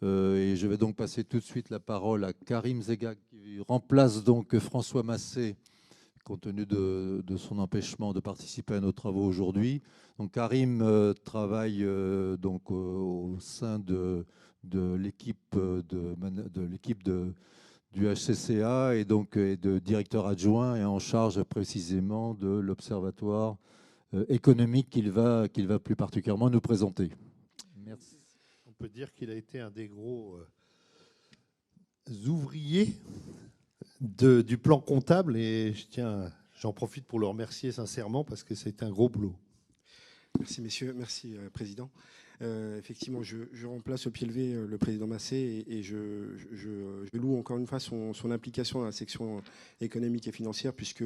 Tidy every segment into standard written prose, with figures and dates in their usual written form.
Et je vais donc passer tout de suite la parole à Karim Zegag, qui remplace donc François Massé, compte tenu de son empêchement de participer à nos travaux aujourd'hui. Donc Karim travaille donc au sein de l'équipe du HCCA et donc est de directeur adjoint et en charge précisément de l'observatoire économique qu'il va plus particulièrement nous présenter. Merci. On peut dire qu'il a été un des gros ouvriers du plan comptable et j'en profite pour le remercier sincèrement parce que c'est un gros boulot. Merci messieurs, merci président. Effectivement, je remplace au pied levé le président Massé et je loue encore une fois son implication dans la section économique et financière puisque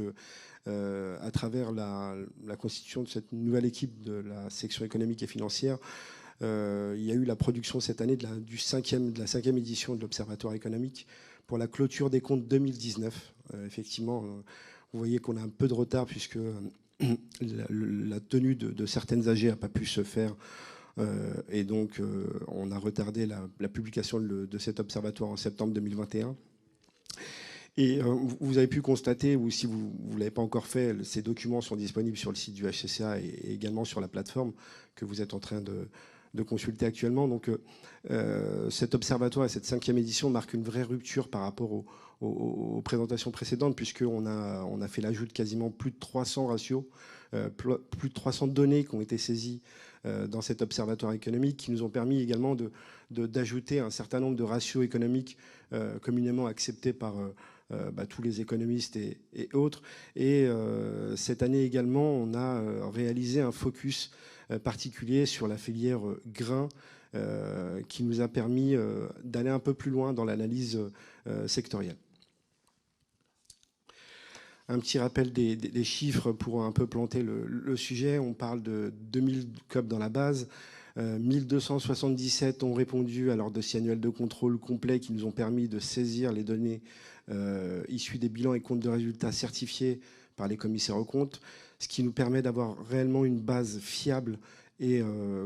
à travers la constitution de cette nouvelle équipe de la section économique et financière, il y a eu la production cette année de la cinquième édition de l'Observatoire économique pour la clôture des comptes 2019. Effectivement, vous voyez qu'on a un peu de retard puisque la tenue de certaines AG n'a pas pu se faire. Et donc, on a retardé la publication de cet observatoire en septembre 2021. Et vous avez pu constater, ou si vous ne l'avez pas encore fait, ces documents sont disponibles sur le site du HCCA et également sur la plateforme que vous êtes en train de consulter actuellement. Donc cet observatoire et cette cinquième édition marquent une vraie rupture par rapport aux présentations précédentes, puisqu'on a fait l'ajout de quasiment plus de 300 ratios, plus de 300 données qui ont été saisies dans cet observatoire économique, qui nous ont permis également d'ajouter un certain nombre de ratios économiques communément acceptés par tous les économistes et autres. Et cette année également, on a réalisé un focus particulier sur la filière grain qui nous a permis d'aller un peu plus loin dans l'analyse sectorielle. Un petit rappel des chiffres pour un peu planter le sujet. On parle de 2000 COP dans la base. 1277 ont répondu à leur dossier annuel de contrôle complet qui nous ont permis de saisir les données issues des bilans et comptes de résultats certifiés par les commissaires aux comptes, ce qui nous permet d'avoir réellement une base fiable et,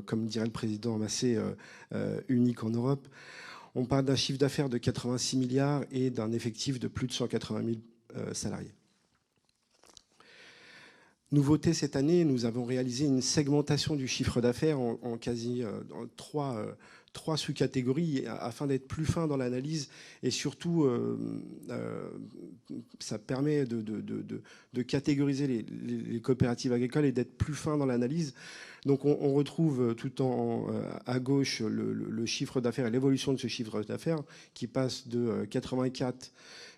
comme dirait le président Massé, unique en Europe. On parle d'un chiffre d'affaires de 86 milliards et d'un effectif de plus de 180 000 salariés. Nouveauté cette année, nous avons réalisé une segmentation du chiffre d'affaires en quasi trois sous-catégories afin d'être plus fin dans l'analyse et surtout ça permet de catégoriser les coopératives agricoles et d'être plus fin dans l'analyse. Donc on retrouve tout à gauche le chiffre d'affaires et l'évolution de ce chiffre d'affaires qui passe de 84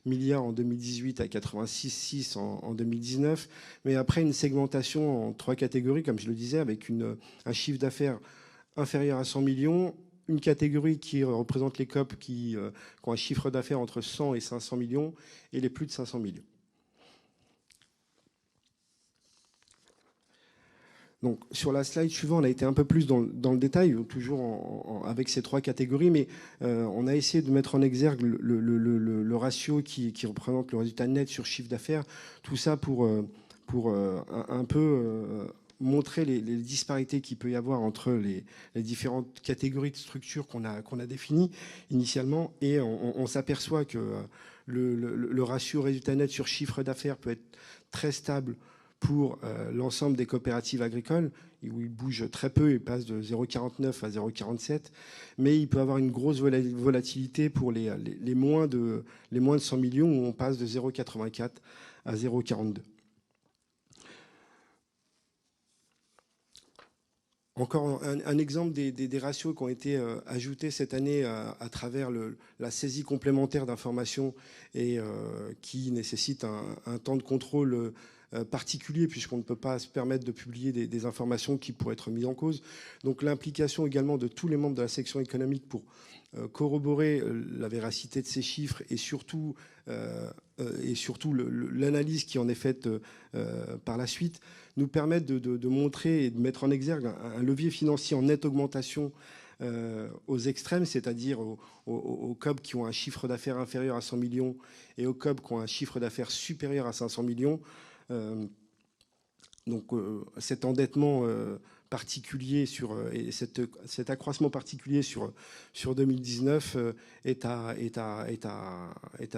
milliards en 2018 à 86,6 en 2019, mais après une segmentation en trois catégories, comme je le disais, avec un chiffre d'affaires inférieur à 100 millions, une catégorie qui représente les COP qui ont un chiffre d'affaires entre 100 et 500 millions, et les plus de 500 millions. Donc, sur la slide suivante, on a été un peu plus dans le détail, toujours avec ces trois catégories, mais on a essayé de mettre en exergue le ratio qui représente le résultat net sur chiffre d'affaires. Tout ça pour un peu montrer les disparités qu'il peut y avoir entre les différentes catégories de structures qu'on a définies initialement. Et on s'aperçoit que le ratio résultat net sur chiffre d'affaires peut être très stable pour l'ensemble des coopératives agricoles, où il bouge très peu, il passe de 0,49 à 0,47, mais il peut avoir une grosse volatilité pour les moins de 100 millions, où on passe de 0,84 à 0,42. Encore un exemple des ratios qui ont été ajoutés cette année à travers la saisie complémentaire d'informations et qui nécessite un temps de contrôle particulier puisqu'on ne peut pas se permettre de publier des informations qui pourraient être mises en cause. Donc l'implication également de tous les membres de la section économique pour corroborer la véracité de ces chiffres et surtout l'analyse qui en est faite par la suite nous permettent de montrer et de mettre en exergue un levier financier en nette augmentation aux extrêmes, c'est-à-dire aux COP qui ont un chiffre d'affaires inférieur à 100 millions et aux COP qui ont un chiffre d'affaires supérieur à 500 millions. Donc cet endettement particulier et cet accroissement particulier sur 2019 est à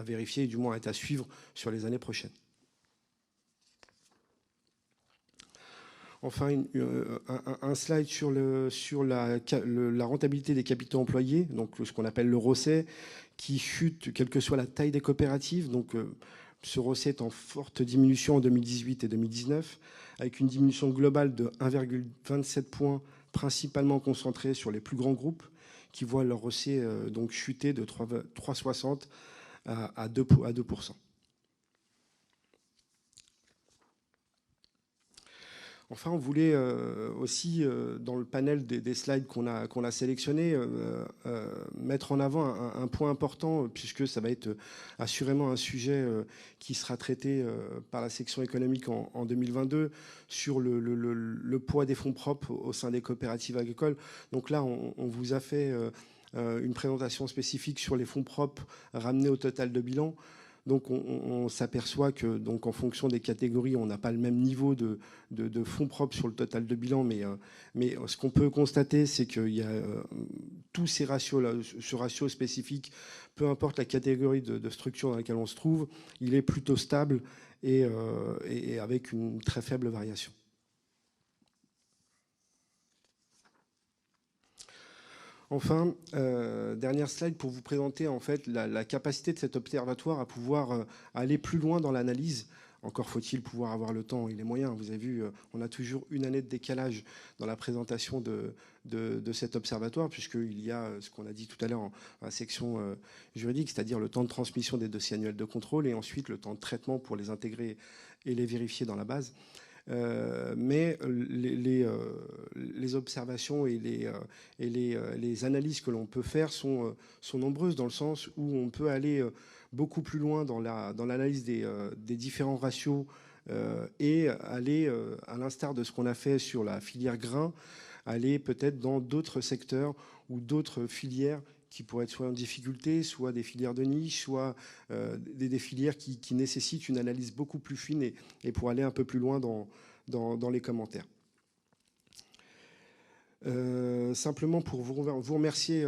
vérifier, du moins est à suivre sur les années prochaines. Enfin, un slide sur la rentabilité des capitaux employés, donc ce qu'on appelle le ROCE, qui chute quelle que soit la taille des coopératives. Donc, ce ROCE est en forte diminution en 2018 et 2019, avec une diminution globale de 1,27 points, principalement concentrée sur les plus grands groupes, qui voient leur ROCE donc chuter de 3,60 à 2%. Enfin, on voulait aussi, dans le panel des slides qu'on a sélectionnés, mettre en avant un point important, puisque ça va être assurément un sujet qui sera traité par la section économique en 2022, sur le poids des fonds propres au sein des coopératives agricoles. Donc là, on vous a fait une présentation spécifique sur les fonds propres ramenés au total de bilan. Donc on s'aperçoit que, donc, en fonction des catégories, on n'a pas le même niveau de fonds propres sur le total de bilan, mais ce qu'on peut constater, c'est qu'il y a tous ces ratios-là, ce ratio spécifique, peu importe la catégorie de structure dans laquelle on se trouve, il est plutôt stable et avec une très faible variation. Enfin, dernière slide pour vous présenter en fait la capacité de cet observatoire à pouvoir aller plus loin dans l'analyse. Encore faut-il pouvoir avoir le temps et les moyens. Vous avez vu, on a toujours une année de décalage dans la présentation de cet observatoire, puisqu'il y a ce qu'on a dit tout à l'heure en la section juridique, c'est-à-dire le temps de transmission des dossiers annuels de contrôle et ensuite le temps de traitement pour les intégrer et les vérifier dans la base. Mais les observations et les analyses que l'on peut faire sont nombreuses, dans le sens où on peut aller beaucoup plus loin dans l'analyse des différents ratios et aller, à l'instar de ce qu'on a fait sur la filière grain, aller peut-être dans d'autres secteurs ou d'autres filières qui pourraient être soit en difficulté, soit des filières de niche, soit des filières qui nécessitent une analyse beaucoup plus fine et pour aller un peu plus loin dans les commentaires. Simplement pour vous remercier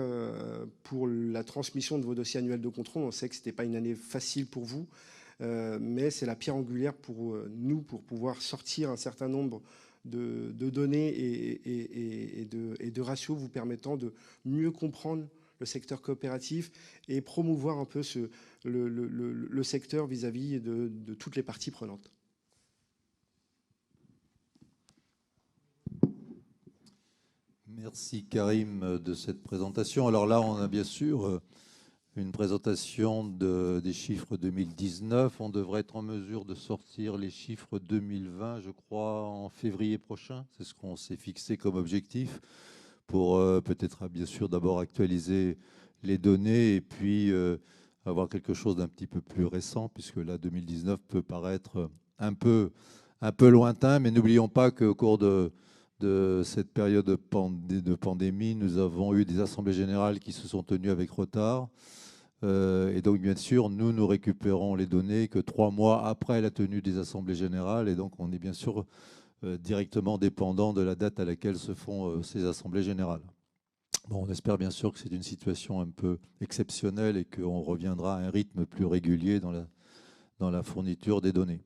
pour la transmission de vos dossiers annuels de contrôle. On sait que ce n'était pas une année facile pour vous, mais c'est la pierre angulaire pour nous pour pouvoir sortir un certain nombre de données et de ratios vous permettant de mieux comprendre le secteur coopératif et promouvoir un peu le secteur vis-à-vis de toutes les parties prenantes. Merci Karim de cette présentation. Alors là, on a bien sûr une présentation des chiffres 2019. On devrait être en mesure de sortir les chiffres 2020, je crois, en février prochain. C'est ce qu'on s'est fixé comme objectif, pour peut-être bien sûr d'abord actualiser les données et puis avoir quelque chose d'un petit peu plus récent, puisque là 2019 peut paraître un peu lointain, mais n'oublions pas qu'au cours de cette période de pandémie, nous avons eu des assemblées générales qui se sont tenues avec retard. Et donc, bien sûr, nous récupérons les données que 3 mois après la tenue des assemblées générales. Et donc, on est bien sûr directement dépendant de la date à laquelle se font ces assemblées générales. Bon, on espère bien sûr que c'est une situation un peu exceptionnelle et qu'on reviendra à un rythme plus régulier dans la fourniture des données.